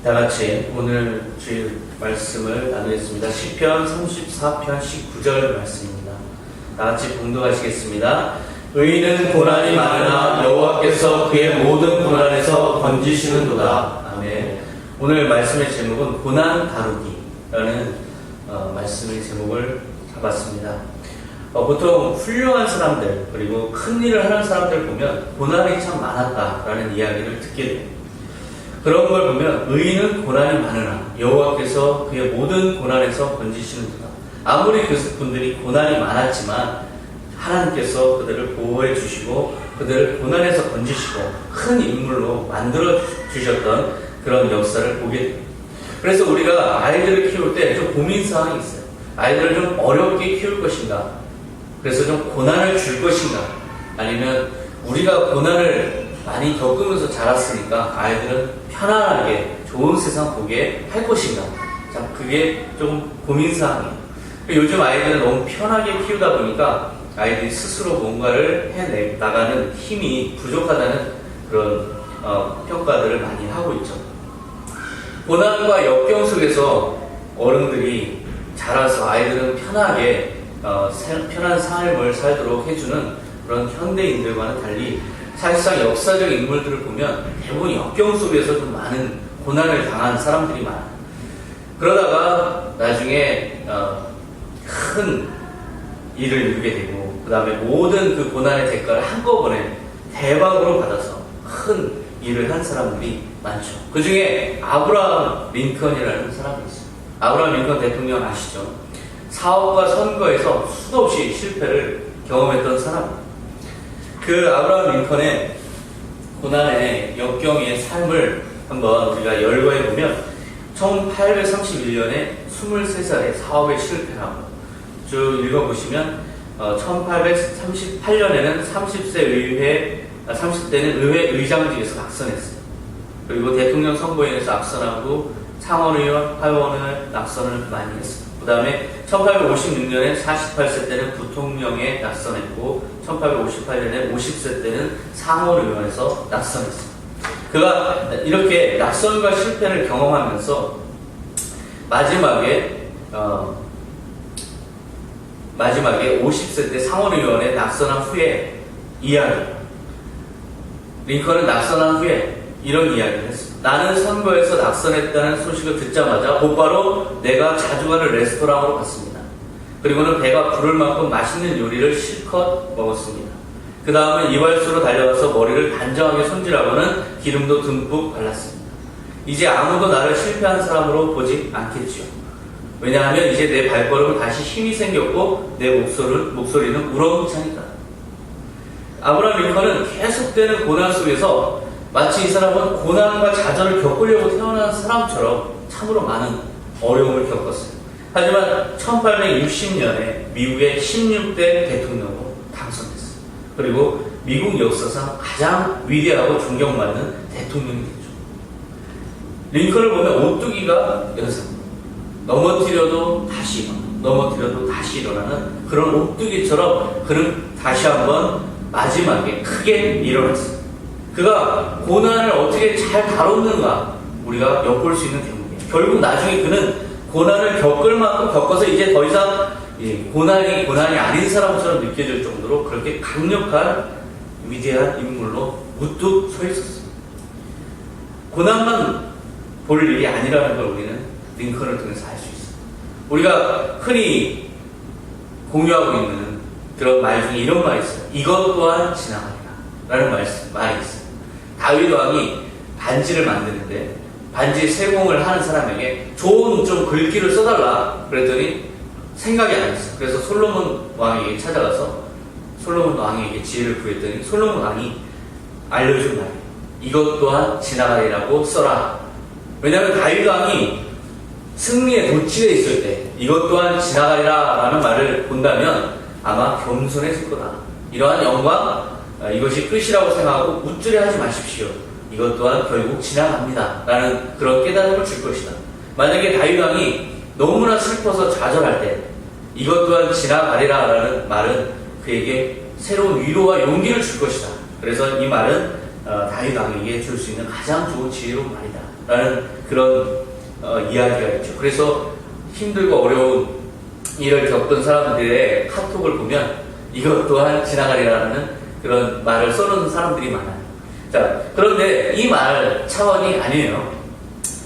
다 같이 오늘 주일 말씀을 나누겠습니다. 시편 34편 19절 말씀입니다. 다 같이 봉독하시겠습니다. 의인은 고난이 많으나 여호와께서 그의 모든 고난에서 건지시는도다. 아멘. 오늘 말씀의 제목은 고난 다루기라는 말씀의 제목을 잡았습니다. 보통 훌륭한 사람들 그리고 큰 일을 하는 사람들 보면 고난이 참 많았다라는 이야기를 듣게 됩니다. 그런 걸 보면 의인은 고난이 많으나 여호와께서 그의 모든 고난에서 건지시는도다. 아무리 그분들이 고난이 많았지만 하나님께서 그들을 보호해 주시고 그들을 고난에서 건지시고 큰 인물로 만들어 주셨던 그런 역사를 보게 됩니다. 그래서 우리가 아이들을 키울 때 좀 고민사항이 있어요. 아이들을 좀 어렵게 키울 것인가, 그래서 좀 고난을 줄 것인가, 아니면 우리가 고난을 많이 겪으면서 자랐으니까 아이들은 편안하게 좋은 세상 보게 할 것인가. 자, 그게 좀 고민사항이에요. 요즘 아이들은 너무 편하게 키우다 보니까 아이들이 스스로 뭔가를 해나가는 힘이 부족하다는 그런 평가들을 많이 하고 있죠. 고난과 역경 속에서 어른들이 자라서 아이들은 편하게 편한 삶을 살도록 해주는 그런 현대인들과는 달리 사실상 역사적 인물들을 보면 대부분 역경 속에서 좀 많은 고난을 당한 사람들이 많아요. 그러다가 나중에 큰 일을 이루게 되고 그 다음에 모든 그 고난의 대가를 한꺼번에 대박으로 받아서 큰 일을 한 사람들이 많죠. 그 중에 아브라함 링컨이라는 사람이 있어요. 아브라함 링컨 대통령 아시죠? 사업과 선거에서 수도 없이 실패를 경험했던 사람입니다. 그 아브라함 링컨의 고난의 역경의 삶을 한번 우리가 열거해 보면 1831년에 23살에 사업에 실패하고 쭉 읽어보시면 1838년에는 30대는 의회 의장직에서 낙선했어요. 그리고 대통령 선거인에서 낙선하고 상원의원, 하원을 낙선을 많이 했어요. 그 다음에 1856년에 48세 때는 부통령에 낙선했고 1858년에 50세 때는 상원의원에서 낙선했어요. 그가 이렇게 낙선과 실패를 경험하면서 마지막에 50세 때 상원의원에 낙선한 후에 링컨은 낙선한 후에 이런 이야기를 했습니다. 나는 선거에서 낙선했다는 소식을 듣자마자 곧바로 내가 자주 가는 레스토랑으로 갔습니다. 그리고는 배가 부를 만큼 맛있는 요리를 실컷 먹었습니다. 그 다음은 이발소로 달려가서 머리를 단정하게 손질하고는 기름도 듬뿍 발랐습니다. 이제 아무도 나를 실패한 사람으로 보지 않겠지요. 왜냐하면 이제 내 발걸음은 다시 힘이 생겼고 내 목소리는 우렁차니까. 아브라함 링컨은 계속되는 고난 속에서 마치 이 사람은 고난과 좌절을 겪으려고 태어난 사람처럼 참으로 많은 어려움을 겪었어요. 하지만 1860년에 미국의 16대 대통령으로 당선됐어요. 그리고 미국 역사상 가장 위대하고 존경받는 대통령이 됐죠. 링컨을 보면 오뚜기가 연상입니다. 넘어뜨려도 다시 일어나는 그런 오뚜기처럼 그는 다시 한번 마지막에 크게 일어났어요. 그가 고난을 어떻게 잘 다뤘는가 우리가 엿볼 수 있는 경우입니다. 결국 나중에 그는 고난을 겪을 만큼 겪어서 이제 더 이상 고난이 아닌 사람처럼 느껴질 정도로 그렇게 강력한 위대한 인물로 우뚝 서 있었어요. 고난만 볼 일이 아니라는 걸 우리는 링컨을 통해서 알 수 있어요. 우리가 흔히 공유하고 있는 그런 말 중에 이런 말이 있어요. 이것 또한 지나가리라 라는 말이 있어요. 다윗 왕이 반지를 만드는데 반지 세공을 하는 사람에게 좋은 좀 글귀를 써달라 그랬더니 생각이 안 했어요. 그래서 솔로몬 왕에게 찾아가서 솔로몬 왕에게 지혜를 구했더니 솔로몬 왕이 알려준 말이에요. 이것 또한 지나가리라고 써라. 왜냐하면 다윗 왕이 승리에 도취되어 있을 때 이것 또한 지나가리라 라는 말을 본다면 아마 겸손했을 거다. 이러한 영광 이것이 끝이라고 생각하고 묻으려 하지 마십시오. 이것 또한 결국 지나갑니다. 라는 그런 깨달음을 줄 것이다. 만약에 다윗 왕이 너무나 슬퍼서 좌절할 때 이것 또한 지나가리라 라는 말은 그에게 새로운 위로와 용기를 줄 것이다. 그래서 이 말은 다윗 왕에게 줄 수 있는 가장 좋은 지혜로운 말이다. 라는 그런 이야기가 있죠. 그래서 힘들고 어려운 일을 겪은 사람들의 카톡을 보면 이것 또한 지나가리라는 그런 말을 써놓은 사람들이 많아요. 자, 그런데 이 말 차원이 아니에요.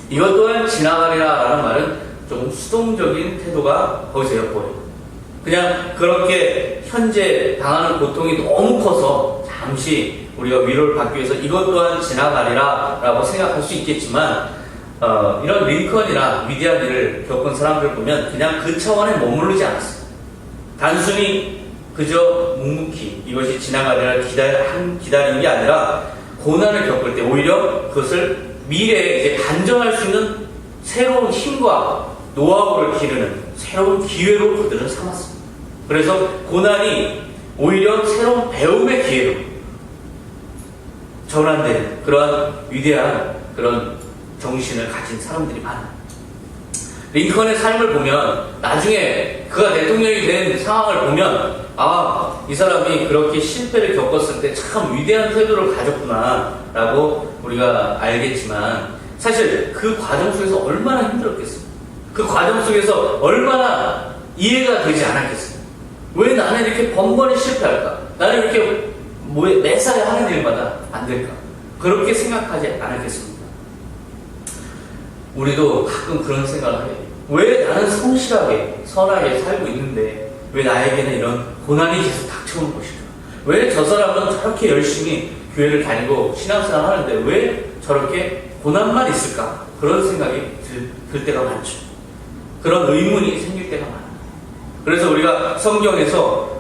이것 또한 지나가리라는 말은 조금 수동적인 태도가 거기서 엿보여요. 그냥 그렇게 현재 당하는 고통이 너무 커서 잠시 우리가 위로를 받기 위해서 이것 또한 지나가리라 라고 생각할 수 있겠지만 이런 링컨이나 위대한 일을 겪은 사람들 보면 그냥 그 차원에 머무르지 않았어요. 단순히 그저 묵묵히 이것이 지나가리라 기다리는 게 아니라 고난을 겪을 때 오히려 그것을 미래에 이제 반전할 수 있는 새로운 힘과 노하우를 기르는 새로운 기회로 그들은 삼았습니다. 그래서 고난이 오히려 새로운 배움의 기회로 전환되는 그러한 위대한 그런 정신을 가진 사람들이 많아요. 링컨의 삶을 보면 나중에 그가 대통령이 된 상황을 보면 이 사람이 그렇게 실패를 겪었을 때 참 위대한 태도를 가졌구나 라고 우리가 알겠지만 사실 그 과정 속에서 얼마나 힘들었겠습니까? 그 과정 속에서 얼마나 이해가 되지 않았겠습니까? 왜 나는 이렇게 번번이 실패할까? 나는 이렇게 매사에 하는 일마다 안 될까? 그렇게 생각하지 않았겠습니까? 우리도 가끔 그런 생각을 해요. 왜 나는 성실하게, 선하게 살고 있는데 왜 나에게는 이런 고난이 계속 닥쳐오는 것일까? 왜 저 사람은 저렇게 열심히 교회를 다니고 신앙생활 하는데 왜 저렇게 고난만 있을까? 그런 생각이 들 때가 많죠. 그런 의문이 생길 때가 많아요. 그래서 우리가 성경에서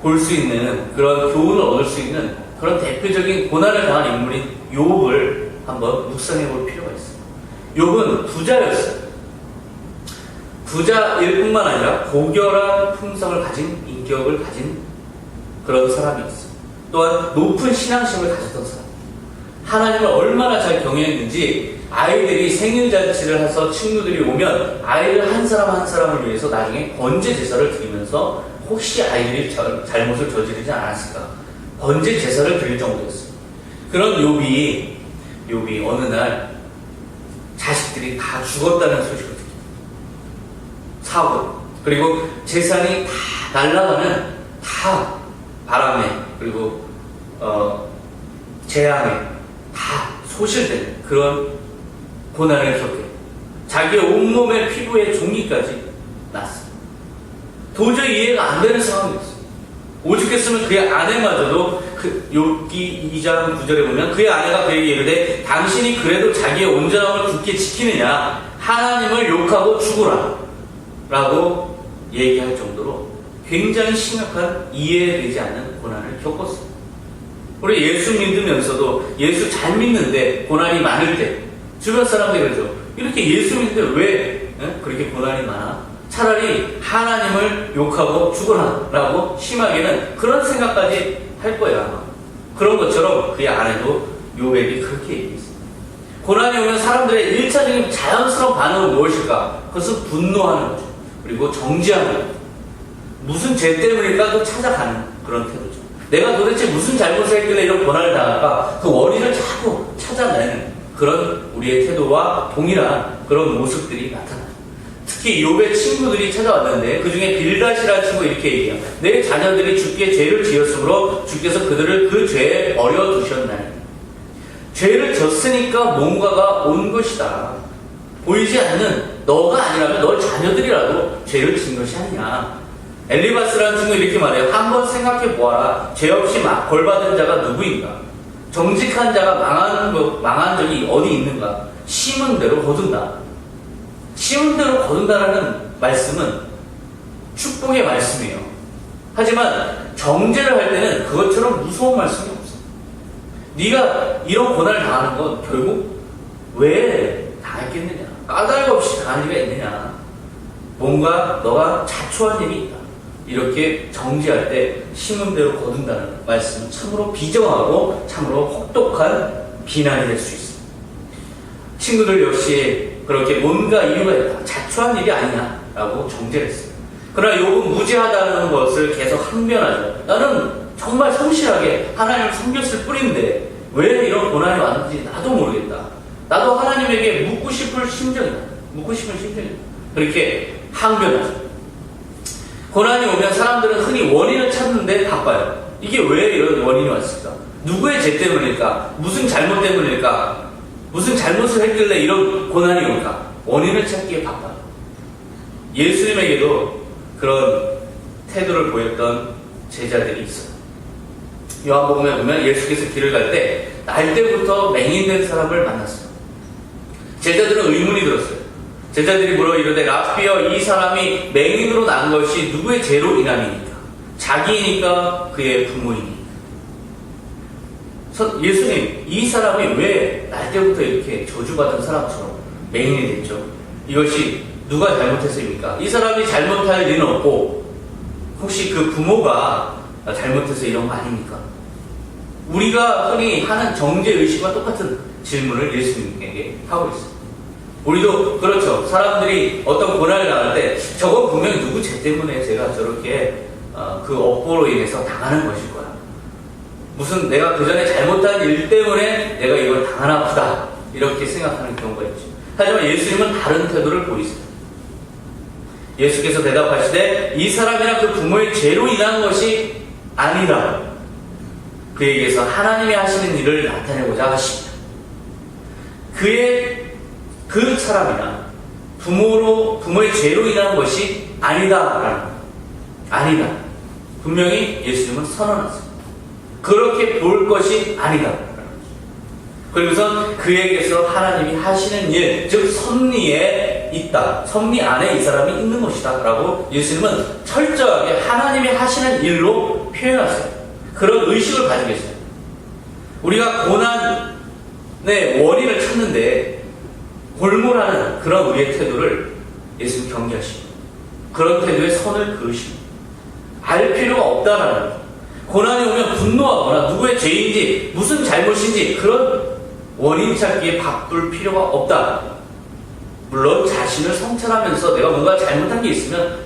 볼 수 있는 그런 교훈을 얻을 수 있는 그런 대표적인 고난을 당한 인물인 욥을 한번 묵상해 볼 필요가 있어요. 욥은 부자였어요. 부자일 뿐만 아니라 고결한 품성을 가진 인격을 가진 그런 사람이었어요. 또한 높은 신앙심을 가졌던 사람. 하나님을 얼마나 잘 경외했는지 아이들이 생일잔치를 해서 친구들이 오면 아이들 한 사람 한 사람을 위해서 나중에 번제 제사를 드리면서 혹시 아이들이 잘못을 저지르지 않았을까 번제 제사를 드릴 정도였어요. 그런 욥이 어느 날 자식들이 다 죽었다는 소식을 듣고 사고 그리고 재산이 다 날아가는 다 바람에 그리고 재앙에 다 소실되는 그런 고난을 겪게 자기의 온몸의 피부에 종기까지 났어요. 도저히 이해가 안 되는 상황이었어요. 오죽했으면 그의 아내마저도 욥기 2장 9절에 보면 그의 아내가 그에게 이르되 당신이 그래도 자기의 온전함을 굳게 지키느냐 하나님을 욕하고 죽으라 라고 얘기할 정도로 굉장히 심각한 이해되지 않는 고난을 겪었어요. 우리 예수 믿으면서도 예수 잘 믿는데 고난이 많을 때 주변 사람들이 그러죠. 이렇게 예수 믿는데 왜 그렇게 고난이 많아? 차라리 하나님을 욕하고 죽으라 라고 심하게는 그런 생각까지 할 거야. 그런 것처럼 그의 아내도 욥에게 그렇게 얘기했어요. 고난이 오면 사람들의 1차적인 자연스러운 반응은 무엇일까? 그것은 분노하는 거죠. 그리고 정지하는 거죠. 무슨 죄 때문일까? 또 찾아가는 그런 태도죠. 내가 도대체 무슨 잘못을 했길래 이런 고난을 당할까? 그 원인을 자꾸 찾아내는 그런 우리의 태도와 동일한 그런 모습들이 나타나요. 특히 욥의 친구들이 찾아왔는데 그 중에 빌닷이라는 친구가 이렇게 얘기해요. 내 자녀들이 주께 죄를 지었으므로 주께서 그들을 그 죄에 버려두셨나니 죄를 졌으니까 뭔가가 온 것이다. 보이지 않는 너가 아니라면 너 자녀들이라도 죄를 진 것이 아니냐. 엘리바스라는 친구가 이렇게 말해요. 한번 생각해 보아라. 죄 없이 벌받은 자가 누구인가? 정직한 자가 망한 적이 어디 있는가? 심은 대로 거둔다. 심은 대로 거둔다라는 말씀은 축복의 말씀이에요. 하지만 정죄를 할 때는 그것처럼 무서운 말씀이 없어. 네가 이런 고난을 당하는 건 결국 왜 당했겠느냐? 까닭 없이 당할 리가 있느냐? 뭔가 너가 자초한 일이 있다. 이렇게 정죄할 때 심은 대로 거둔다는 말씀은 참으로 비정하고 참으로 혹독한 비난이 될 수 있습니다. 친구들 역시 그렇게 뭔가 이유가 있다. 자초한 일이 아니냐라고 정죄를 했어요. 그러나 욥은 무죄하다는 것을 계속 항변하죠. 나는 정말 성실하게 하나님을 섬겼을 뿐인데 왜 이런 고난이 왔는지 나도 모르겠다. 나도 하나님에게 묻고 싶은 심정이다. 그렇게 항변하죠. 고난이 오면 사람들은 흔히 원인을 찾는데 바빠요. 이게 왜 이런 원인이 왔을까? 누구의 죄 때문일까? 무슨 잘못 때문일까? 무슨 잘못을 했길래 이런 고난이 올까? 원인을 찾기에 바빠요. 예수님에게도 그런 태도를 보였던 제자들이 있어요. 요한복음에 보면 예수께서 길을 갈 때 날 때부터 맹인된 사람을 만났어요. 제자들은 의문이 들었어요. 제자들이 물어 이르되 라피여, 이 사람이 맹인으로 난 것이 누구의 죄로 인함이니까? 자기이니까 그의 부모이니까? 예수님, 이 사람이 왜 날 때부터 이렇게 저주받은 사람처럼 맹인이 됐죠? 이것이 누가 잘못했습니까? 이 사람이 잘못할 리는 없고 혹시 그 부모가 잘못해서 이런 거 아닙니까? 우리가 흔히 하는 정죄의식과 똑같은 질문을 예수님에게 하고 있어요. 우리도 그렇죠. 사람들이 어떤 고난을 당할 때 저건 분명히 누구 죄 때문에 제가 저렇게 그 업보로 인해서 당하는 것일 거야. 무슨 내가 그 전에 잘못한 일 때문에 내가 이걸 당하나 보다, 이렇게 생각하는 경우가 있죠. 하지만 예수님은 다른 태도를 보이세요. 예수께서 대답하시되 이 사람이나 그 부모의 죄로 인한 것이 아니라 그에게서 하나님이 하시는 일을 나타내고자 하십니다. 그 사람이나 부모의 죄로 인한 것이 아니다라는 거예요. 아니다. 분명히 예수님은 선언하세요. 그렇게 볼 것이 아니다. 그리고선 그에게서 하나님이 하시는 일, 즉 섭리에 있다. 섭리 안에 이 사람이 있는 것이다. 라고 예수님은 철저하게 하나님이 하시는 일로 표현하세요. 그런 의식을 가지고 계세요. 우리가 고난의 원인을 찾는데 골몰하는 그런 우리의 태도를 예수님 경계하십니다. 그런 태도에 선을 그으십니다. 알 필요가 없다라는 거예요. 고난이 오면 분노하거나 누구의 죄인지 무슨 잘못인지 그런 원인 찾기에 바쁠 필요가 없다. 물론 자신을 성찰하면서 내가 뭔가 잘못한 게 있으면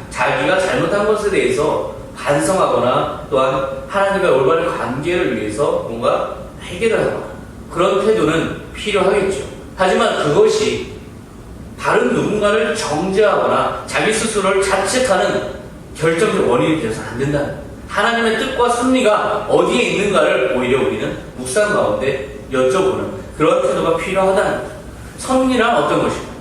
자기가 잘못한 것에 대해서 반성하거나 또한 하나님과 올바른 관계를 위해서 뭔가 해결을 하거나 그런 태도는 필요하겠죠. 하지만 그것이 다른 누군가를 정죄하거나 자기 스스로를 자책하는 결정적 원인이 되어서는 안 된다는 거예요. 하나님의 뜻과 섭리가 어디에 있는가를 오히려 우리는 묵상 가운데 여쭤보는 그런 태도가 필요하다는 거죠. 섭리란 어떤 것일까요?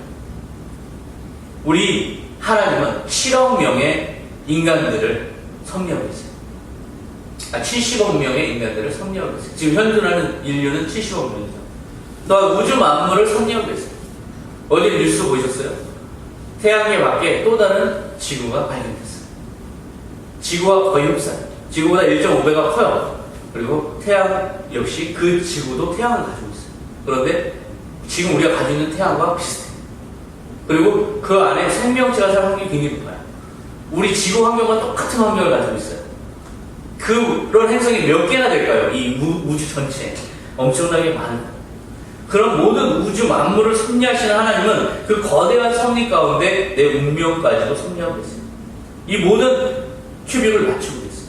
우리 하나님은 7억 명의 인간들을 섭리하고 있어요. 70억 명의 인간들을 섭리하고 있어요. 지금 현존하는 인류는 70억 명이죠. 또 우주 만물을 섭리하고 있어요. 어제 뉴스 보셨어요? 태양계 밖에 또 다른 지구가 발견됐어요. 지구와 거의 흡사해요. 지구보다 1.5배가 커요. 그리고 태양 역시 그 지구도 태양을 가지고 있어요. 그런데 지금 우리가 가지고 있는 태양과 비슷해요. 그리고 그 안에 생명체가 살 확률이 굉장히 높아요. 우리 지구 환경과 똑같은 환경을 가지고 있어요. 그런 행성이 몇 개나 될까요? 이 우주 전체에 엄청나게 많은 거예요. 그런 모든 우주 만물을 섭리하시는 하나님은 그 거대한 섭리 가운데 내 운명까지도 섭리하고 있어요. 이 모든 큐빅을 맞추고 있어요.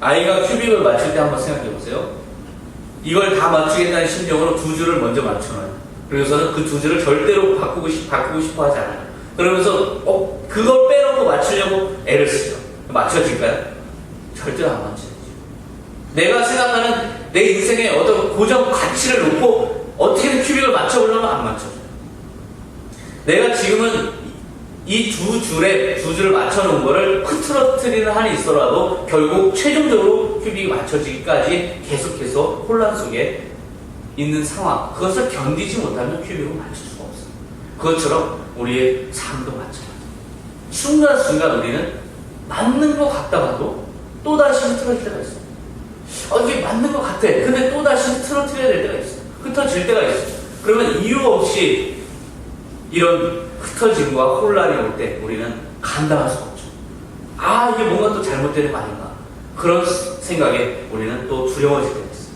아이가 큐빅을 맞출 때 한번 생각해 보세요. 이걸 다 맞추겠다는 심정으로 두 줄을 먼저 맞춰놔요. 그래서는 그 두 줄을 절대로 바꾸고 싶어 하지 않아요. 그러면서 그걸 빼놓고 맞추려고 애를 쓰죠. 맞춰질까요? 절대로 안 맞춰지죠. 내가 생각하는 내 인생의 어떤 고정 가치를 놓고 어떻게든 큐빅을 맞춰보려면 안 맞춰져요. 내가 지금은 이 두 줄을 맞춰놓은 거를 흐트러뜨리는 한이 있더라도 결국 최종적으로 큐빅이 맞춰지기까지 계속해서 혼란 속에 있는 상황, 그것을 견디지 못하면 큐빅을 맞출 수가 없어요. 그것처럼 우리의 삶도 마찬가지예요. 순간순간 우리는 맞는 것 같다가도 또다시 흐트러질 때가 있어요. 이게 맞는 것 같아. 근데 또다시 흐트러뜨려야 될 때가 있어요. 흩어질 때가 있어요. 그러면 이유 없이 이런 흩어짐과 혼란이 올 때 우리는 감당할 수가 없죠. 이게 뭔가 또 잘못되는 거 아닌가. 그런 생각에 우리는 또 두려워질 때가 있어요.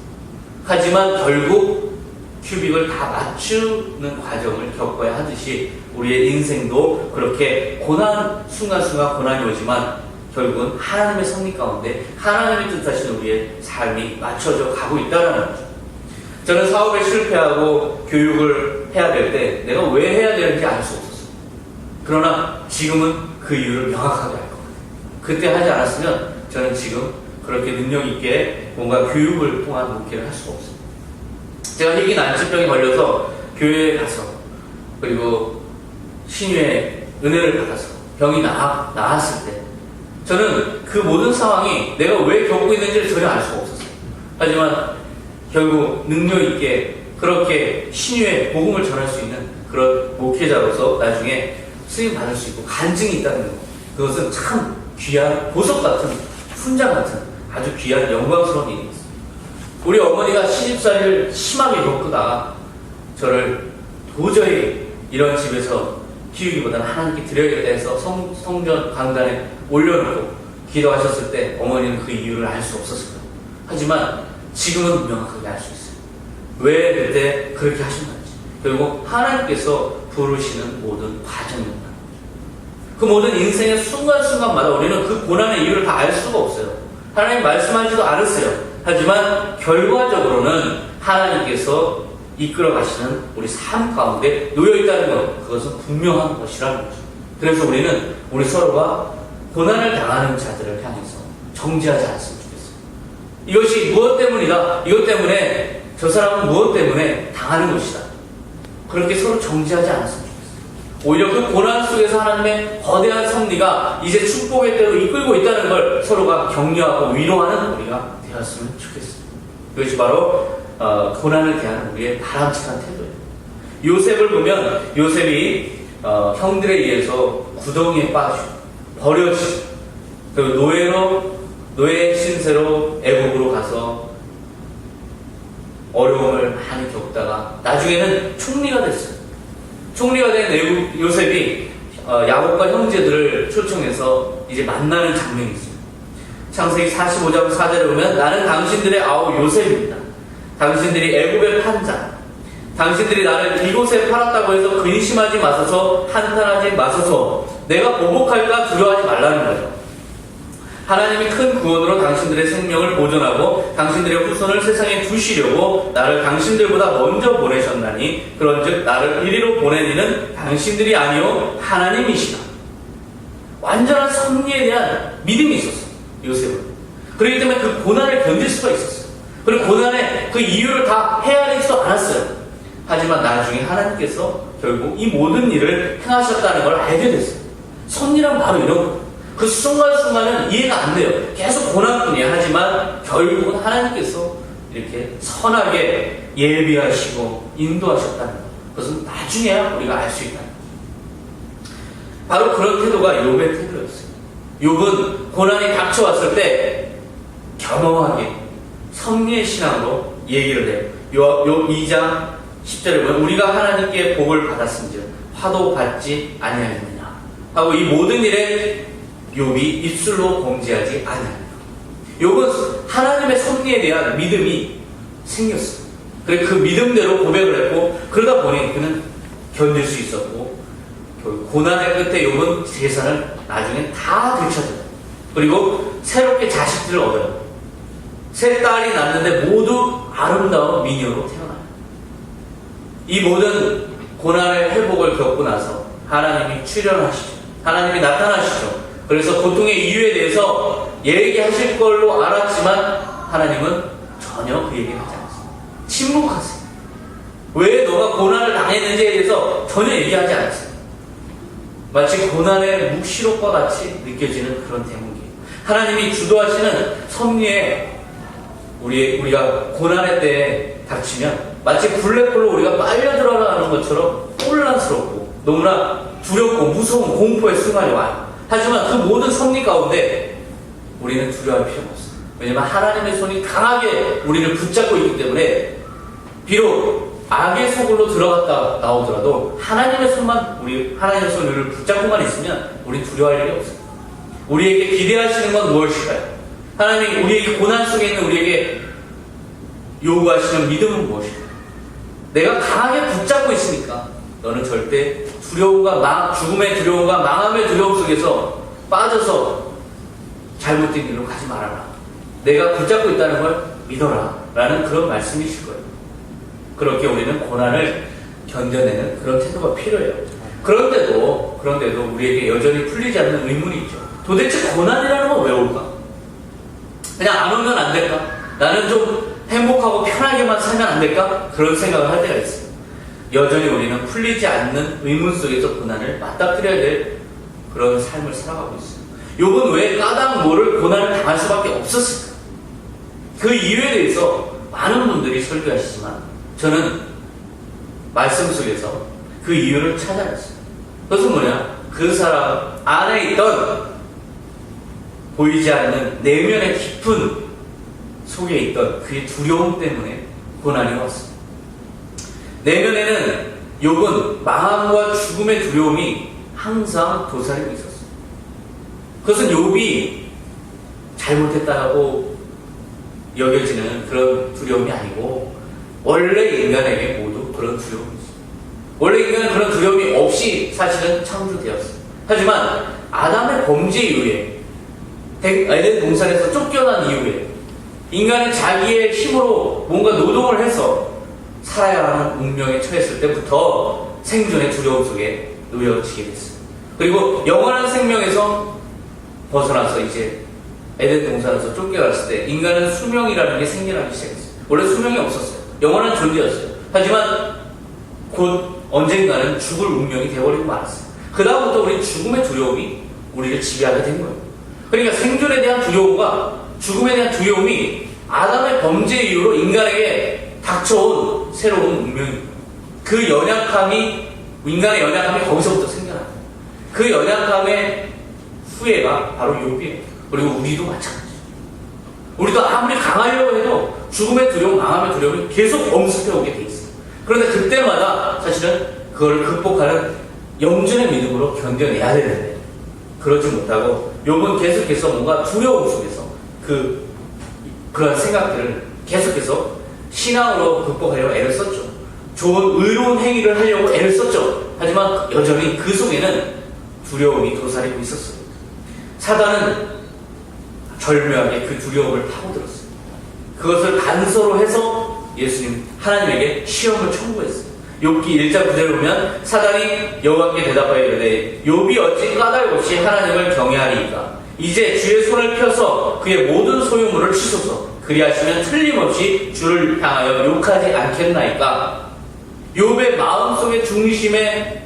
하지만 결국 큐빅을 다 맞추는 과정을 겪어야 하듯이 우리의 인생도 그렇게 순간순간 고난이 오지만 결국은 하나님의 섭리 가운데 하나님의 뜻하시는 우리의 삶이 맞춰져 가고 있다는 거죠. 저는 사업에 실패하고 교육을 해야 될 때 내가 왜 해야 되는지 알 수 없었어요. 그러나 지금은 그 이유를 명확하게 알 거예요. 그때 하지 않았으면 저는 지금 그렇게 능력 있게 뭔가 교육을 통한 목회를 할 수가 없어요. 제가 희귀 난치병에 걸려서 교회에 가서 그리고 신유의 은혜를 받아서 병이 나았을 때 저는 그 모든 상황이 내가 왜 겪고 있는지를 전혀 알 수가 없었어요. 하지만 결국 능력 있게 그렇게 신유의 복음을 전할 수 있는 그런 목회자로서 나중에 쓰임 받을 수 있고 간증이 있다는 것, 그것은 참 귀한 보석 같은 훈장 같은 아주 귀한 영광스러운 일이었어요. 우리 어머니가 시집살이를 심하게 겪다가 저를 도저히 이런 집에서 키우기보다는 하나님께 드려야겠다 해서 성전 강단에 올려놓고 기도하셨을 때 어머니는 그 이유를 알 수 없었을 거예요. 하지만 지금은 명확하게 알 수 있어요. 왜 그때 그렇게 하셨는지. 결국 하나님께서 부르시는 모든 과정이었다. 그 모든 인생의 순간순간마다 우리는 그 고난의 이유를 다 알 수가 없어요. 하나님 말씀하지도 않았어요. 하지만 결과적으로는 하나님께서 이끌어 가시는 우리 삶 가운데 놓여있다는 것, 그것은 분명한 것이라는 거죠. 그래서 우리는 우리 서로가 고난을 당하는 자들을 향해서 정죄하지 않았으면 좋겠어요. 이것이 무엇 때문이다, 이것 때문에 저 사람은 무엇 때문에 당하는 것이다, 그렇게 서로 정죄하지 않았으면 좋겠어요. 오히려 그 고난 속에서 하나님의 거대한 섭리가 이제 축복의 때로 이끌고 있다는 걸 서로가 격려하고 위로하는 우리가 되었으면 좋겠어요. 이것이 바로 고난을 대하는 우리의 바람직한 태도예요. 요셉을 보면 요셉이 형들에 의해서 구덩이에 빠지고 버려지고 그리고 노예 신세로 애국으로 가서 어려움을 많이 겪다가 나중에는 총리가 됐어요. 총리가 된 요셉이 야곱과 형제들을 초청해서 이제 만나는 장면이 있어요. 창세기 45장 4절에 보면 나는 당신들의 아우 요셉입니다. 당신들이 애굽에 판자, 당신들이 나를 이곳에 팔았다고 해서 근심하지 마소서, 한탄하지 마소서, 내가 보복할까 두려워하지 말라는 거예요. 하나님이 큰 구원으로 당신들의 생명을 보존하고 당신들의 후손을 세상에 두시려고 나를 당신들보다 먼저 보내셨나니 그런즉 나를 이리로 보낸 이는 당신들이 아니요 하나님이시다. 완전한 섭리에 대한 믿음이 있었어요, 요셉은. 그렇기 때문에 그 고난을 견딜 수가 있었어요. 그리고 고난의 그 이유를 다 헤아리지도 않았어요. 하지만 나중에 하나님께서 결국 이 모든 일을 행하셨다는 걸 알게 됐어요. 섭리란 바로 이런 거예요. 그 순간순간은 이해가 안 돼요. 계속 고난뿐이에요. 하지만 결국은 하나님께서 이렇게 선하게 예비하시고 인도하셨다는 것, 그것은 나중에야 우리가 알 수 있다는 것. 바로 그런 태도가 욥의 태도였어요. 욥은 고난이 닥쳐왔을 때 겸허하게 섭리의 신앙으로 얘기를 해요. 욥 2장 10절에 보면 우리가 하나님께 복을 받았은즉 화도 받지 아니하느냐 하고 이 모든 일에 욥이 입술로 범죄하지 아니하느냐. 욥은 하나님의 섭리에 대한 믿음이 생겼어요. 그래서 그 믿음대로 고백을 했고 그러다 보니 그는 견딜 수 있었고 고난의 끝에 욥은 재산을 나중에 다 되찾아요. 그리고 새롭게 자식들을 얻어요. 세 딸이 낳는데 모두 아름다운 미녀로 태어나요. 이 모든 고난의 회복을 겪고 나서 하나님이 출현하시죠. 하나님이 나타나시죠. 그래서 고통의 이유에 대해서 얘기하실 걸로 알았지만 하나님은 전혀 그 얘기를 하지 않았어요. 침묵하세요. 왜 너가 고난을 당했는지에 대해서 전혀 얘기하지 않았어요. 마치 고난의 묵시록과 같이 느껴지는 그런 대목이에요. 하나님이 주도하시는 섭리에 우리가 고난의 때에 닥치면 마치 블랙홀로 우리가 빨려 들어가는 것처럼 혼란스럽고 너무나 두렵고 무서운 공포의 순간이 와요. 하지만 그 모든 섭리 가운데 우리는 두려워할 필요가 없어요. 왜냐하면 하나님의 손이 강하게 우리를 붙잡고 있기 때문에 비록 악의 속으로 들어갔다 나오더라도 하나님의 손만 하나님의 손이 우리를 붙잡고만 있으면 우리 두려워할 일이 없어요. 우리에게 기대하시는 건 무엇일까요? 하나님이 우리에게 고난 속에 있는 우리에게 요구하시는 믿음은 무엇일까요? 내가 강하게 붙잡고 있으니까 너는 절대 두려움과 죽음의 두려움과 망함의 두려움 속에서 빠져서 잘못된 길로 가지 말아라. 내가 붙잡고 있다는 걸 믿어라. 라는 그런 말씀이실 거예요. 그렇게 우리는 고난을 견뎌내는 그런 태도가 필요해요. 그런데도 우리에게 여전히 풀리지 않는 의문이 있죠. 도대체 고난이라는 건 왜 올까? 그냥 안 오면 안 될까? 나는 좀 행복하고 편하게만 살면 안 될까? 그런 생각을 할 때가 있어요. 여전히 우리는 풀리지 않는 의문 속에서 고난을 맞닥뜨려야 될 그런 삶을 살아가고 있어요. 욥은 왜 까닭 모를 고난을 당할 수밖에 없었을까? 그 이유에 대해서 많은 분들이 설교하시지만 저는 말씀 속에서 그 이유를 찾아냈어요. 그것은 뭐냐? 그 사람 안에 있던 보이지 않는 내면의 깊은 속에 있던 그의 두려움 때문에 고난이 왔습니다. 내면에는 욥은 망함과 죽음의 두려움이 항상 도사리고 있었어요. 그것은 욥이 잘못했다고 여겨지는 그런 두려움이 아니고 원래 인간에게 모두 그런 두려움이 있어요. 원래 인간은 그런 두려움이 없이 사실은 창조되었어요. 하지만 아담의 범죄 이후에 에덴 동산에서 쫓겨난 이후에 인간은 자기의 힘으로 뭔가 노동을 해서 살아야 하는 운명에 처했을 때부터 생존의 두려움 속에 놓여지게 됐어요. 그리고 영원한 생명에서 벗어나서 이제 에덴 동산에서 쫓겨났을 때 인간은 수명이라는 게 생겨나기 시작했어요. 원래 수명이 없었어요. 영원한 존재였어요. 하지만 곧 언젠가는 죽을 운명이 되어버리고 말았어요. 그 다음부터 우리 죽음의 두려움이 우리를 지배하게 된 거예요. 그러니까 생존에 대한 두려움과 죽음에 대한 두려움이 아담의 범죄 이후로 인간에게 닥쳐온 새로운 운명입니다. 그 연약함이, 인간의 연약함이 거기서부터 생겨나요. 그 연약함의 후예가 바로 욥이에요. 그리고 우리도 마찬가지예요. 우리도 아무리 강하려고 해도 죽음의 두려움, 망함의 두려움이 계속 엄습해 오게 돼 있어요. 그런데 그때마다 사실은 그걸 극복하는 영준의 믿음으로 견뎌내야 되는데 그러지 못하고 욥은 계속해서 뭔가 두려움 속에서 그런 생각들을 계속해서 신앙으로 극복하려고 애를 썼죠. 좋은 의로운 행위를 하려고 애를 썼죠. 하지만 여전히 그 속에는 두려움이 도사리고 있었어요. 사단은 절묘하게 그 두려움을 파고들었어요. 그것을 단서로 해서 예수님 하나님에게 시험을 청구했어요. 욥기 1장 9절을 보면 사단이 여호와께 대답하여 이르되 욥이 어찌 까닭 없이 하나님을 경외하리이까? 이제 주의 손을 펴서 그의 모든 소유물을 치소서. 그리하시면 틀림없이 주를 향하여 욕하지 않겠나이까? 욥의 마음속의 중심에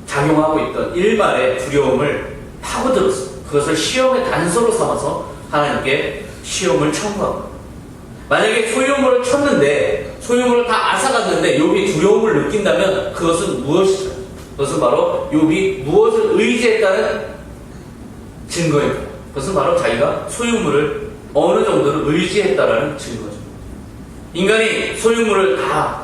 작용하고 있던 일말의 두려움을 파고들었어요. 그것을 시험의 단서로 삼아서 하나님께 시험을 청구하고, 만약에 소유물을 쳤는데 소유물을 다 앗아갔는데 욥이 두려움을 느낀다면 그것은 무엇이죠? 그것은 바로 욥이 무엇을 의지했다는 증거입니다. 그것은 바로 자기가 소유물을 어느 정도를 의지했다라는 증거죠. 인간이 소유물을 다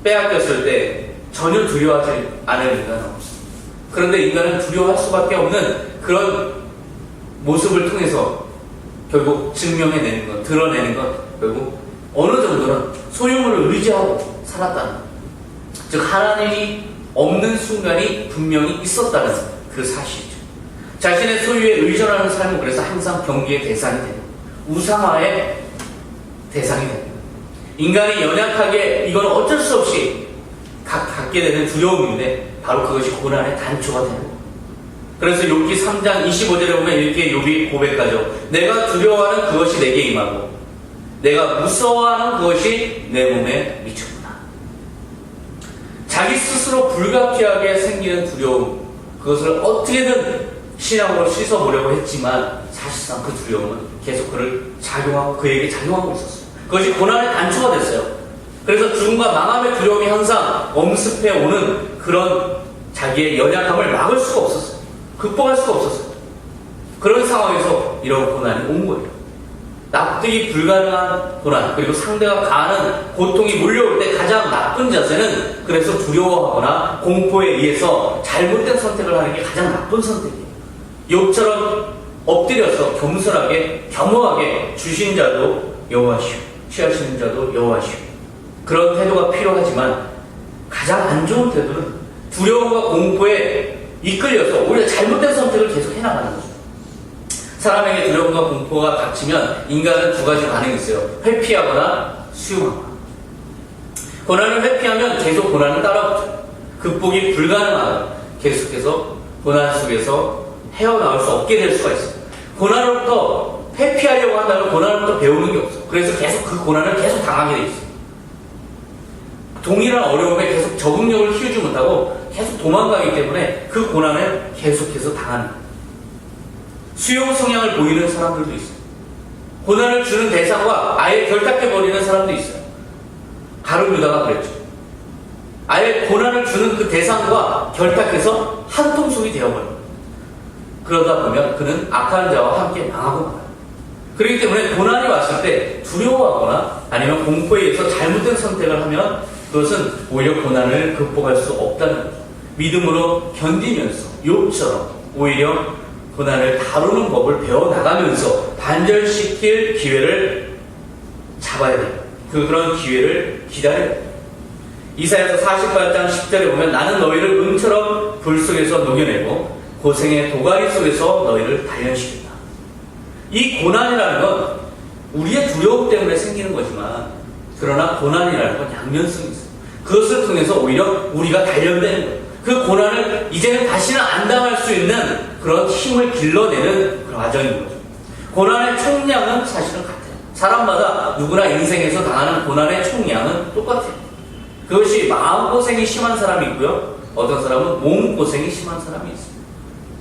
빼앗겼을 때 전혀 두려워하지 않을 인간은 없습니다. 그런데 인간은 두려워할 수밖에 없는 그런 모습을 통해서 결국 증명해내는 것, 드러내는 것, 결국 어느 정도는 소유물을 의지하고 살았다는 것. 즉 하나님이 없는 순간이 분명히 있었다는 그 사실이죠. 자신의 소유에 의존하는 삶은 그래서 항상 경계의 대상이 됩니다. 우상화의 대상이 됩니다. 인간이 연약하게 이건 어쩔 수 없이 갖게 되는 두려움인데 바로 그것이 고난의 단초가 되는 겁니다. 그래서 욥기 3장 25절에 보면 이렇게 욥이 고백하죠. 내가 두려워하는 그것이 내게 임하고 내가 무서워하는 그것이 내 몸에 미쳤구나. 자기 스스로 불가피하게 생기는 두려움, 그것을 어떻게든 신앙으로 씻어보려고 했지만 사실상 그 두려움은 계속 그에게 작용하고 있었어요. 그것이 고난의 단초가 됐어요. 그래서 죽음과 망함의 두려움이 항상 엄습해 오는 그런 자기의 연약함을 막을 수가 없었어요. 극복할 수가 없었어요. 그런 상황에서 이런 고난이 온 거예요. 납득이 불가능한 고난, 그리고 상대가 가하는 고통이 몰려올 때 가장 나쁜 자세는 그래서 두려워하거나 공포에 의해서 잘못된 선택을 하는 게 가장 나쁜 선택이에요. 욥처럼 엎드려서 겸손하게 겸허하게 주신 자도 여호와시오, 취하시는 자도 여호와시오, 그런 태도가 필요하지만 가장 안 좋은 태도는 두려움과 공포에 이끌려서 오히려 잘못된 선택을 계속 해나가는 거죠. 사람에게 두려움과 공포가 닥치면 인간은 두 가지 반응이 있어요. 회피하거나 수용하거나. 고난을 회피하면 계속 고난은 따라붙어요. 극복이 불가능하다. 계속해서 고난 속에서 헤어나올 수 없게 될 수가 있어요. 고난으로부터 회피하려고 한다면 고난으로부터 배우는 게 없어요. 그래서 계속 그 고난을 계속 당하게 돼 있어요. 동일한 어려움에 계속 적응력을 키우지 못하고 계속 도망가기 때문에 그 고난을 계속해서 당하는 거예요. 수용 성향을 보이는 사람들도 있어요. 고난을 주는 대상과 아예 결탁해버리는 사람도 있어요. 가룟 유다가 그랬죠. 아예 고난을 주는 그 대상과 결탁해서 한 통속이 되어버려요. 그러다 보면 그는 악한 자와 함께 망하고 말아요. 그렇기 때문에 고난이 왔을 때 두려워하거나 아니면 공포에 의해서 잘못된 선택을 하면 그것은 오히려 고난을 극복할 수 없다는 거죠. 믿음으로 견디면서 욥처럼 오히려 고난을 다루는 법을 배워나가면서 반절시킬 기회를 잡아야 돼요. 그런 기회를 기다려야 돼요. 이사야서 48장 10절에 보면 나는 너희를 은처럼 불 속에서 녹여내고 고생의 도가니 속에서 너희를 단련시킨다. 이 고난이라는 건 우리의 두려움 때문에 생기는 거지만 그러나 고난이라는 건 양면성이 있어요. 그것을 통해서 오히려 우리가 단련되는 거예요. 그 고난을 이제는 다시는 안 당할 수 있는 그런 힘을 길러내는 그런 과정인 거죠. 고난의 총량은 사실은 같아요. 사람마다 누구나 인생에서 당하는 고난의 총량은 똑같아요. 그것이 마음고생이 심한 사람이 있고요. 어떤 사람은 몸고생이 심한 사람이 있습니다.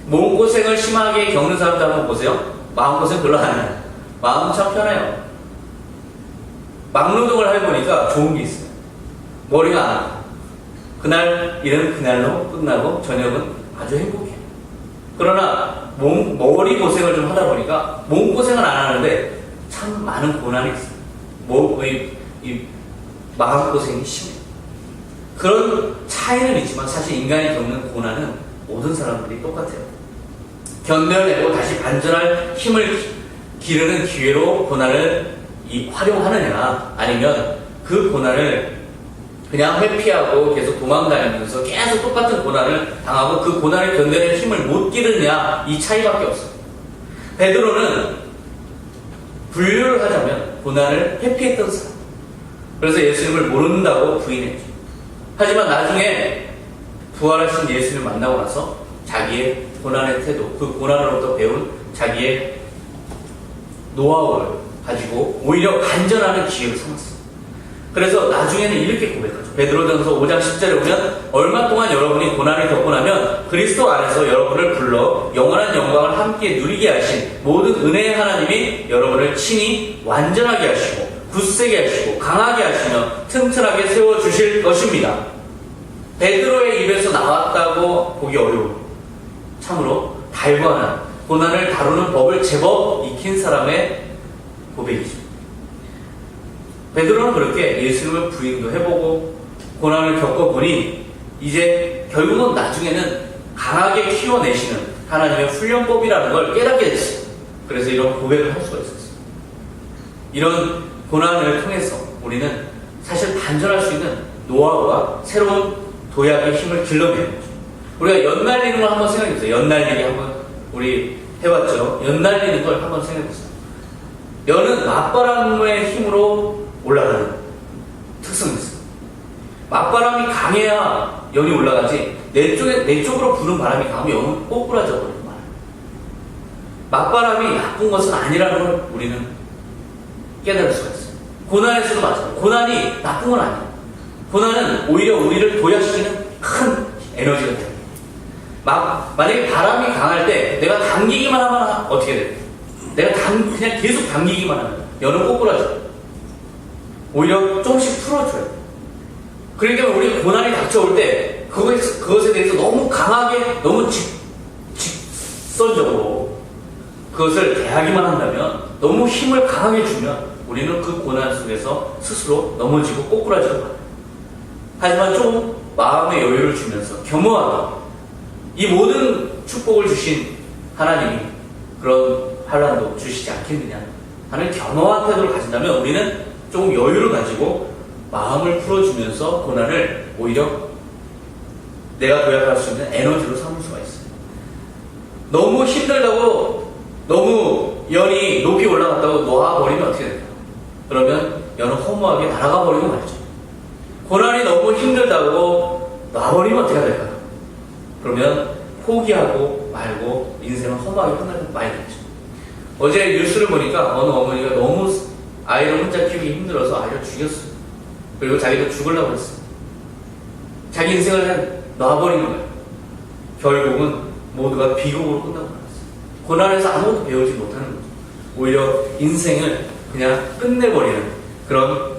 몸고생을 심하게 겪는 사람들 한번 보세요. 마음고생 별로 안 해요. 마음 참 편해요. 막노동을 해보니까 좋은 게 있어요. 머리가 안 아파요. 그날 일은 그날로 끝나고 저녁은 아주 행복해요. 그러나 머리 고생을 좀 하다 보니까 몸 고생은 안 하는데 참 많은 고난이 있어요. 이 마음 고생이 심해요. 그런 차이는 있지만 사실 인간이 겪는 고난은 모든 사람들이 똑같아요. 견뎌내고 다시 반전할 힘을 기르는 기회로 고난을 활용하느냐 아니면 그 고난을 그냥 회피하고 계속 도망다니면서 계속 똑같은 고난을 당하고 그 고난을 견뎌낼 힘을 못 기르냐 이 차이밖에 없어요. 베드로는 분류를 하자면 고난을 회피했던 사람. 그래서 예수님을 모른다고 부인했죠. 하지만 나중에 부활하신 예수님을 만나고 나서 자기의 고난의 태도, 그 고난으로부터 배운 자기의 노하우를 가지고 오히려 반전하는 기회를 삼았어요. 그래서 나중에는 이렇게 고백하죠. 베드로전서 5장 10절에 보면 얼마 동안 여러분이 고난을 겪고 나면 그리스도 안에서 여러분을 불러 영원한 영광을 함께 누리게 하신 모든 은혜의 하나님이 여러분을 친히 완전하게 하시고 굳세게 하시고 강하게 하시며 튼튼하게 세워주실 것입니다. 베드로의 입에서 나왔다고 보기 어려워요. 참으로 달관한 고난을 다루는 법을 제법 익힌 사람의 고백이죠. 베드로는 그렇게 예수님을 부인도 해보고 고난을 겪어보니 이제 결국은 나중에는 강하게 키워내시는 하나님의 훈련법이라는 걸 깨닫게 됐어요. 그래서 이런 고백을 할 수가 있었어요. 이런 고난을 통해서 우리는 사실 반전할 수 있는 노하우와 새로운 도약의 힘을 길러내는 거죠. 우리가 연날리는 걸 한번 생각해보세요. 연날리기 한번 우리 해봤죠. 연날리는 걸 한번 생각해보세요. 연은 맞바람의 힘으로 올라가는 특성이 있어요. 맞바람이 강해야 연이 올라가지 내 쪽으로 부는 바람이 강하면 연은 꼬꾸라져 버리는 거예요. 맞바람이 나쁜 것은 아니라는 걸 우리는 깨달을 수가 있어요. 고난에서도 마찬가지예요. 고난이 나쁜 건 아니에요. 고난은 오히려 우리를 도약시키는 큰 에너지가 됩니다. 만약에 바람이 강할 때 내가 당기기만 하면 어떻게 돼요? 내가 그냥 계속 당기기만 하면 연은 꼬꾸라져요. 오히려 조금씩 풀어줘요. 그러니까 우리 고난이 닥쳐올 때 그것에 대해서 너무 강하게 너무 직선적으로 그것을 대하기만 한다면 너무 힘을 강하게 주면 우리는 그 고난 속에서 스스로 넘어지고 꼬꾸라지고 말아요. 하지만 좀 마음의 여유를 주면서 겸허하게 이 모든 축복을 주신 하나님이 그런 환난도 주시지 않겠느냐 하는 겸허한 태도를 가진다면 우리는 조금 여유를 가지고 마음을 풀어주면서 고난을 오히려 내가 도약할 수 있는 에너지로 삼을 수가 있어요. 너무 힘들다고 너무 연이 높이 올라갔다고 놓아버리면 어떻게 될까요? 그러면 연은 허무하게 날아가 버리고 말죠. 고난이 너무 힘들다고 놔버리면 어떻게 해야 될까요? 그러면 포기하고 말고 인생은 험하게 끝날 때 많이 됐죠. 어제 뉴스를 보니까 어느 어머니가 너무 아이를 혼자 키우기 힘들어서 아이를 죽였어요. 그리고 자기도 죽으려고 했어요. 자기 인생을 그냥 놔버린 거예요. 결국은 모두가 비극으로 끝나고 말았어요. 고난에서 아무것도 배우지 못하는 거죠. 오히려 인생을 그냥 끝내버리는 그런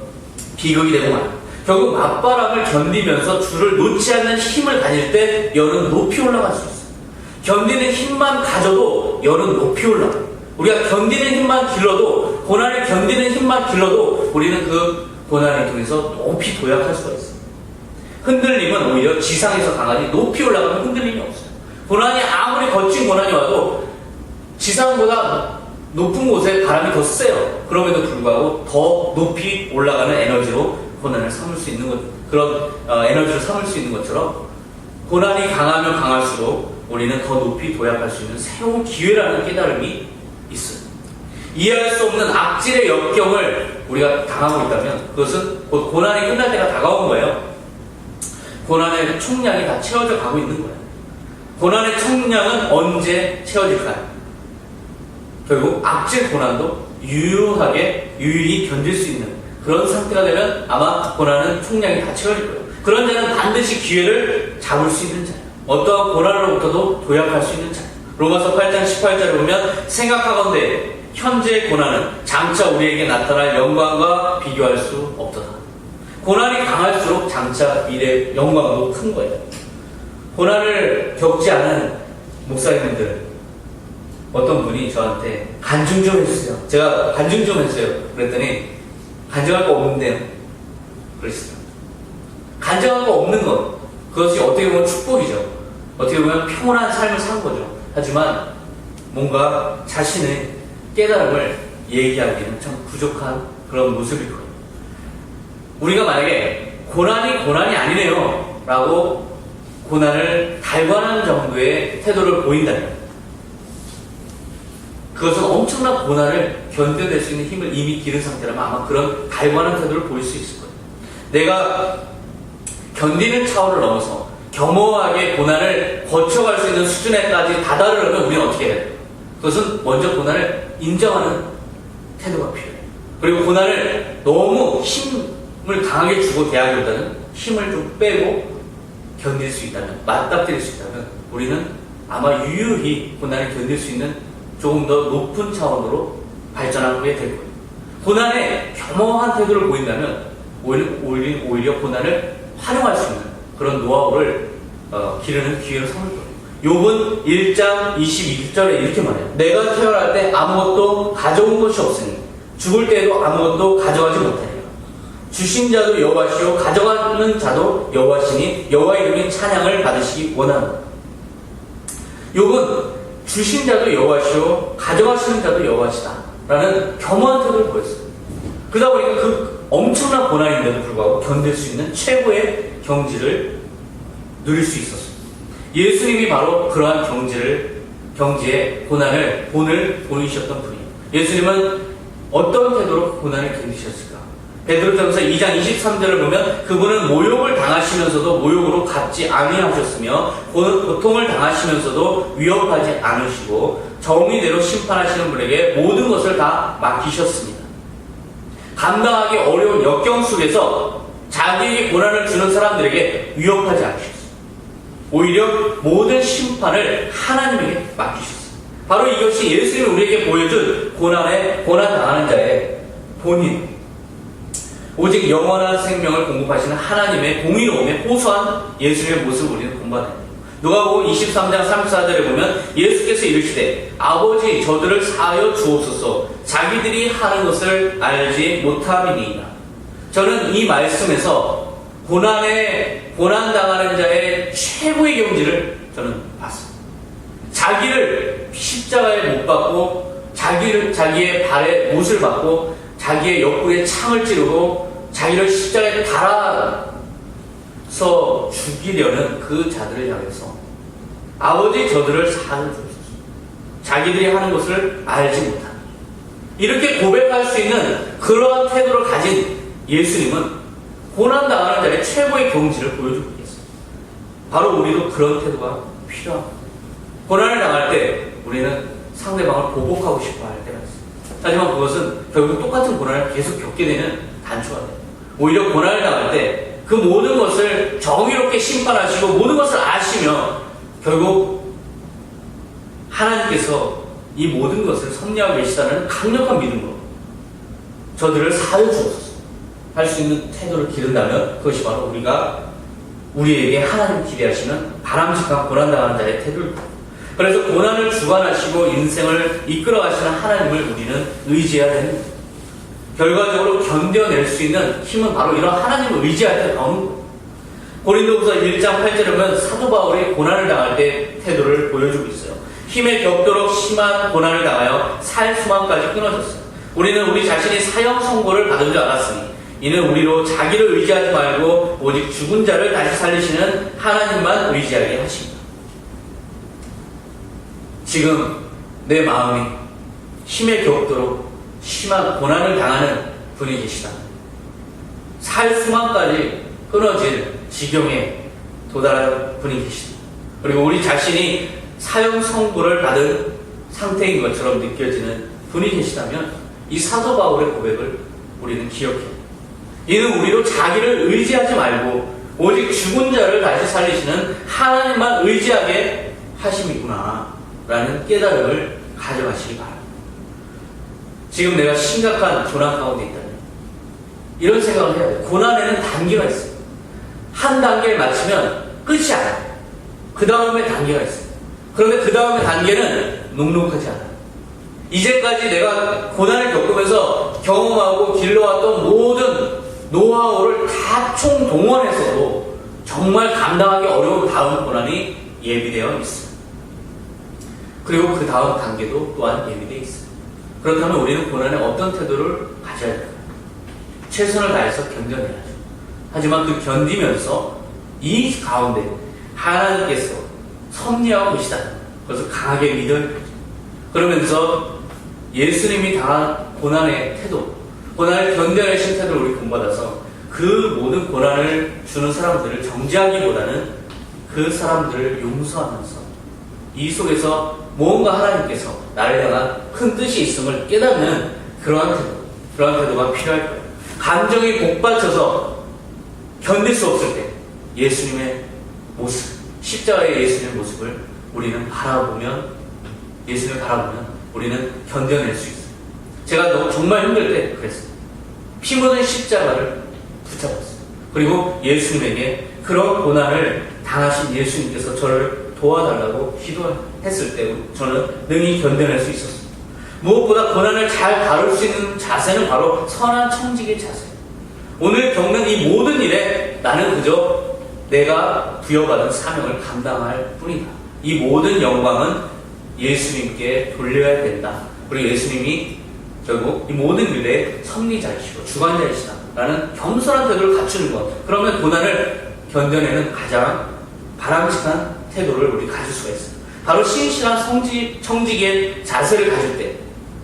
비극이 되고 말아요. 결국 맞바람을 견디면서 줄을 놓지 않는 힘을 가질 때 열은 높이 올라갈 수 있어요. 견디는 힘만 가져도 열은 높이 올라가요. 우리가 견디는 힘만 길러도, 고난을 견디는 힘만 길러도 우리는 그 고난을 통해서 높이 도약할 수가 있어요. 흔들림은 오히려 지상에서 강하지 높이 올라가면 흔들림이 없어요. 고난이 아무리 거친 고난이 와도 지상보다 높은 곳에 바람이 더 세요. 그럼에도 불구하고 더 높이 올라가는 에너지로 고난을 삼을 수 있는 것, 그런 에너지를 삼을 수 있는 것처럼 고난이 강하면 강할수록 우리는 더 높이 도약할 수 있는 새로운 기회라는 깨달음이 있어요. 이해할 수 없는 악질의 역경을 우리가 당하고 있다면 그것은 곧 고난이 끝날 때가 다가온 거예요. 고난의 총량이 다 채워져 가고 있는 거예요. 고난의 총량은 언제 채워질까요? 결국 악질 고난도 유유히 견딜 수 있는 그런 상태가 되면 아마 고난은 총량이 다 채워질 거예요. 그런 자는 반드시 기회를 잡을 수 있는 자예요. 어떠한 고난으로부터도 도약할 수 있는 자예요. 로마서 8장 18절을 보면 생각하건대 현재의 고난은 장차 우리에게 나타날 영광과 비교할 수 없도다. 고난이 강할수록 장차 미래의 영광도 큰 거예요. 고난을 겪지 않은 목사님들 어떤 분이 저한테 간증 좀 해주세요. 제가 간증 좀 했어요. 그랬더니 간증할 거 없는데요. 그랬어요. 간증할 거 없는 것, 그것이 어떻게 보면 축복이죠. 어떻게 보면 평온한 삶을 산 거죠. 하지만 뭔가 자신의 깨달음을 얘기하기는 참 부족한 그런 모습일 거예요. 우리가 만약에 고난이 아니네요 라고 고난을 달관한 정도의 태도를 보인다면 그것은 엄청난 고난을 견뎌낼 수 있는 힘을 이미 기른 상태라면 아마 그런 달관한 태도를 보일 수 있을 거예요. 내가 견디는 차원을 넘어서 겸허하게 고난을 거쳐갈 수 있는 수준에까지 다다르려면 우리는 어떻게 해야 돼요? 그것은 먼저 고난을 인정하는 태도가 필요해요. 그리고 고난을 너무 힘을 강하게 주고 대하기보다는 힘을 좀 빼고 견딜 수 있다면, 맞닥뜨릴 수 있다면 우리는 아마 유유히 고난을 견딜 수 있는 조금 더 높은 차원으로 발전하게 될 거예요. 고난에 겸허한 태도를 보인다면 오히려 고난을 활용할 수 있는 그런 노하우를 기르는 기회로 삼을 거예요. 욥은 1장 22절에 이렇게 말해요. 내가 태어날 때 아무것도 가져온 것이 없으니 죽을 때에도 아무것도 가져가지 못하리라. 주신 자도 여호와시요 가져가는 자도 여호와시니 여호와 이름이 찬양을 받으시기 원하노라. 욥은 주신 자도 여호와시요 가져가시는 자도 여호와시다 라는 겸허한 태도를 보였어요. 그러다 보니까 그 엄청난 고난인데도 불구하고 견딜 수 있는 최고의 경지를 누릴 수 있었어요. 예수님이 바로 그러한 경지의 본을 보이셨던 분이에요. 예수님은 어떤 태도로 고난을 견디셨을까? 베드로전서 2장 23절을 보면 그분은 모욕을 당하시면서도 모욕으로 갚지 아니하셨으며 고통을 당하시면서도 위협하지 않으시고 정의대로 심판하시는 분에게 모든 것을 다 맡기셨습니다. 감당하기 어려운 역경 속에서 자기에게 고난을 주는 사람들에게 위협하지 않으셨어요. 오히려 모든 심판을 하나님에게 맡기셨어요. 바로 이것이 예수님이 우리에게 보여준 고난 당하는 자의 본인, 오직 영원한 생명을 공급하시는 하나님의 공의로움에 호소한 예수님의 모습을 우리는 공부하는 거예요. 누가복음 23장 34절에 보면 예수께서 이르시되 아버지 저들을 사하여 주옵소서 자기들이 하는 것을 알지 못함이니이다. 저는 이 말씀에서 고난당하는 자의 최고의 경지를 저는 봤습니다. 자기를 십자가에 못 박고 자기의 발에 못을 박고 자기의 옆구리에 창을 찌르고 자기를 십자가에 달아서 죽이려는 그 자들을 향해서 아버지 저들을 사하여 주옵소서 자기들이 하는 것을 알지 못하니 이렇게 고백할 수 있는 그러한 태도를 가진 예수님은 고난당하는 자의 최고의 경지를 보여주고 있겠습니다. 바로 우리도 그런 태도가 필요합니다. 고난을 당할 때 우리는 상대방을 보복하고 싶어 할 때가 있습니다. 하지만 그것은 결국 똑같은 고난을 계속 겪게 되는 단초가 됩니다. 오히려 고난을 당할 때 그 모든 것을 정의롭게 심판하시고 모든 것을 아시며 결국 하나님께서 이 모든 것을 섭리하고 계시다는 강력한 믿음으로 저들을 사여 주옵소서 할 수 있는 태도를 기른다면 그것이 바로 우리에게 하나님 기대하시는 바람직한 고난당하는 자의 태도입니다. 그래서 고난을 주관하시고 인생을 이끌어가시는 하나님을 우리는 의지해야 됩니다. 결과적으로 견뎌낼 수 있는 힘은 바로 이런 하나님을 의지할 때 나오는 거예요. 고린도후서 1장 8절에 보면 사도 바울이 고난을 당할 때 태도를 보여주고 있어요. 힘에 겹도록 심한 고난을 당하여 살 수만까지 끊어졌어요. 우리는 우리 자신이 사형 선고를 받은 줄 알았으니 이는 우리로 자기를 의지하지 말고 오직 죽은 자를 다시 살리시는 하나님만 의지하게 하십니다. 지금 내 마음이 힘에 겹도록 심한 고난을 당하는 분이 계시다. 살 수만까지 끊어질 지경에 도달한 분이 계시다. 그리고 우리 자신이 사형 선고를 받은 상태인 것처럼 느껴지는 분이 계시다면 이 사도 바울의 고백을 우리는 기억해요. 이는 우리로 자기를 의지하지 말고 오직 죽은 자를 다시 살리시는 하나님만 의지하게 하심이구나 라는 깨달음을 가져가시기 바랍니다. 지금 내가 심각한 고난 가운데 있다면 이런 생각을 해야 돼요. 고난에는 단계가 있어요. 한 단계를 마치면 끝이 아니에요. 그 다음에 단계가 있어요. 그런데 그 다음에 단계는 녹록하지 않아요. 이제까지 내가 고난을 겪으면서 경험하고 길러왔던 모든 노하우를 다 총동원해서도 정말 감당하기 어려운 다음 고난이 예비되어 있어요. 그리고 그 다음 단계도 또한 예비되어 있어요. 그렇다면 우리는 고난에 어떤 태도를 가져야 될까요? 최선을 다해서 견뎌내야죠. 하지만 그 견디면서 이 가운데 하나님께서 섭리하고 계시다는 것을 강하게 믿어야 되죠. 그러면서 예수님이 당한 고난의 태도, 고난을 견뎌내신 태도를 우리 본받아서 그 모든 고난을 주는 사람들을 정죄하기보다는 그 사람들을 용서하면서 이 속에서 무언가 하나님께서 나를 향한 큰 뜻이 있음을 깨닫는 그러한 태도가 필요할 거예요. 감정이 복받쳐서 견딜 수 없을 때 예수님의 모습, 십자가의 예수님의 모습을 우리는 예수님을 바라보면 우리는 견뎌낼 수 있어요. 제가 정말 힘들 때 그랬어요. 피 묻은 십자가를 붙잡았어요. 그리고 예수님에게 그런 고난을 당하신 예수님께서 저를 도와달라고 기도했을 때 저는 능히 견뎌낼 수 있었습니다. 무엇보다 고난을 잘 다룰 수 있는 자세는 바로 선한 청지기의 자세예요. 오늘 겪는 이 모든 일에 나는 그저 내가 부여받은 사명을 감당할 뿐이다. 이 모든 영광은 예수님께 돌려야 된다. 그리고 예수님이 결국 이 모든 일에 섭리자이시고 주관자이시다 라는 겸손한 태도를 갖추는 것, 그러면 고난을 견뎌내는 가장 바람직한 태도를 우리 가질 수가 있어요. 바로 신실한 청지기의 자세를 가질 때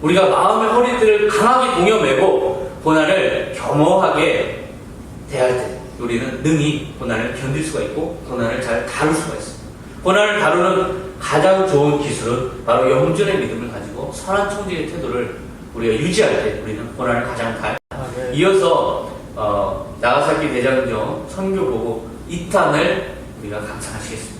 우리가 마음의 허리띠를 강하게 동여매고 고난을 겸허하게 대할 때 우리는 능히 고난을 견딜 수가 있고 고난을 잘 다룰 수가 있습니다. 고난을 다루는 가장 좋은 기술은 바로 영존의 믿음을 가지고 선한 청지기의 태도를 우리가 유지할 때 우리는 고난을 가장 잘 이어서 나가사키 대장정 선교보고 2탄을 우리가 감상하시겠습니다.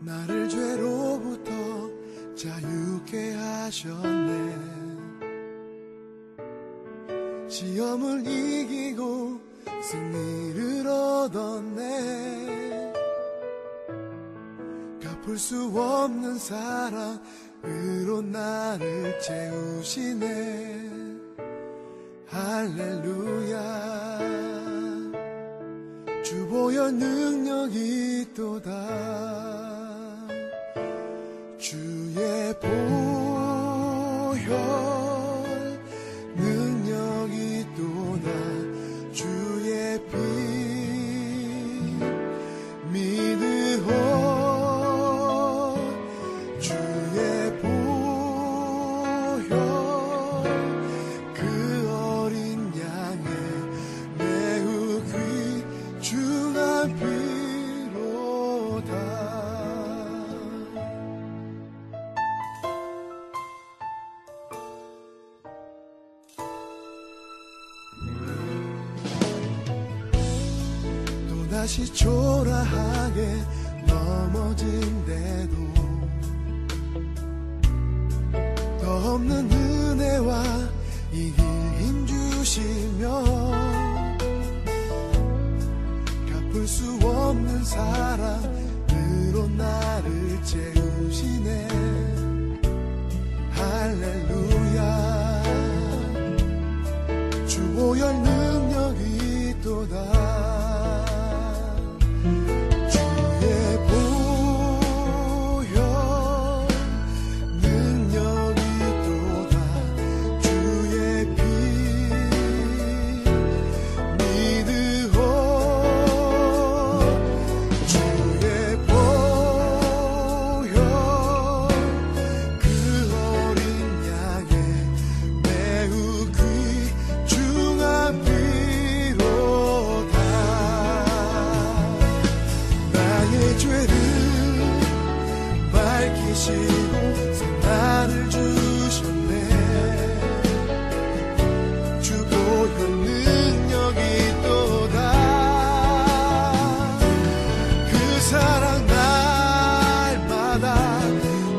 나를 죄로부터 자유케 하셨네. 시험을 이기고 승리를 얻었네. 갚을 수 없는 사랑으로 나를 채우시네. 할렐루야. 주 보혈 능력이 있도다. 주의 보혈 능력이 있도다. 다시 초라하게 넘어진대도 더 없는 은혜와 이길 힘 주시며 갚을 수 없는 사랑으로 나를 채우시네. 할렐루야. 주 보혈 능력이 있도다. 주의 보혈 능력이 있도다. 주의 피 믿으오. 주의 보혈 그 어린 양의 매우 귀중한 피로다. 나의 죄를 밝히시고 생명을 주셨네. 주 보혈 능력이 있도다. 그 사랑 날마다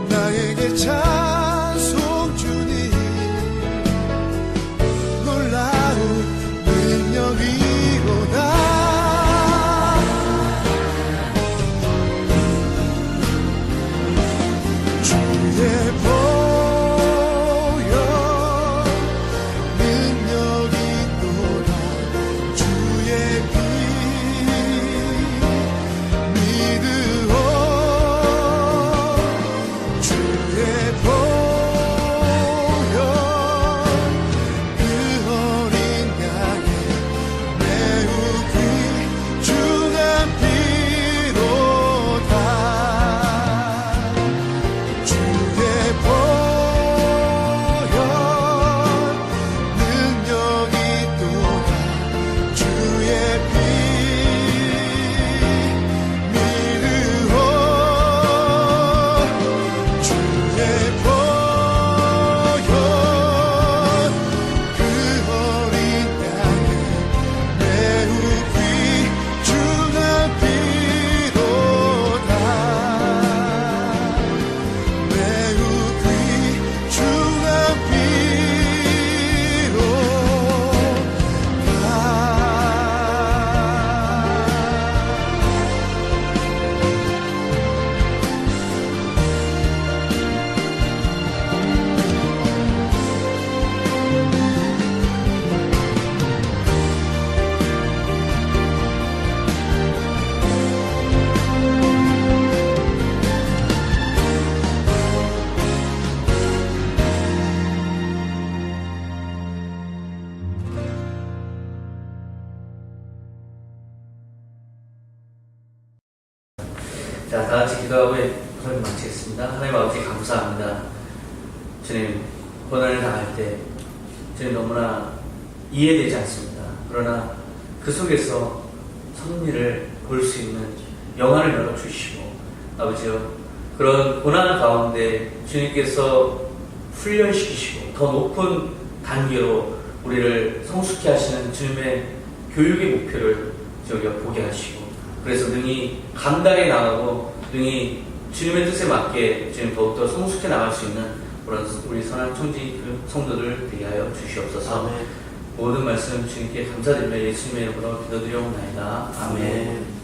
나에게 찬송 주니 놀라운 능력이로다. 주의 보혈 능력이 있도다. 주의 피 믿으오. 주의 보혈 그 어린 양의 매우 귀중한 피로다. 주의 보혈 능력이 있도다. 주의 피 믿으오. 주의 보혈 그 어린 양의 매우 귀중한 피로다. 매우 귀중한 자, 다 같이 기도하고 설교 마치겠습니다. 하나님 아버지 감사합니다. 주님, 고난을 당할 때 주님 너무나 이해되지 않습니다. 그러나 그 속에서 섭리를 볼 수 있는 영안을 열어주시고 아버지요, 그런 고난 가운데 주님께서 훈련시키시고 더 높은 단계로 우리를 성숙케 하시는 주님의 교육의 목표를 저희가 보게 하시고, 그래서 능히 감당해 나가고 능히 주님의 뜻에 맞게 주님 더욱더 성숙해 나갈 수 있는 그런 우리 선한 청지 성도들 되게 하여 주시옵소서. 아멘. 모든 말씀 주님께 감사드리며 예수님의 이름으로 기도드리옵나이다. 아멘.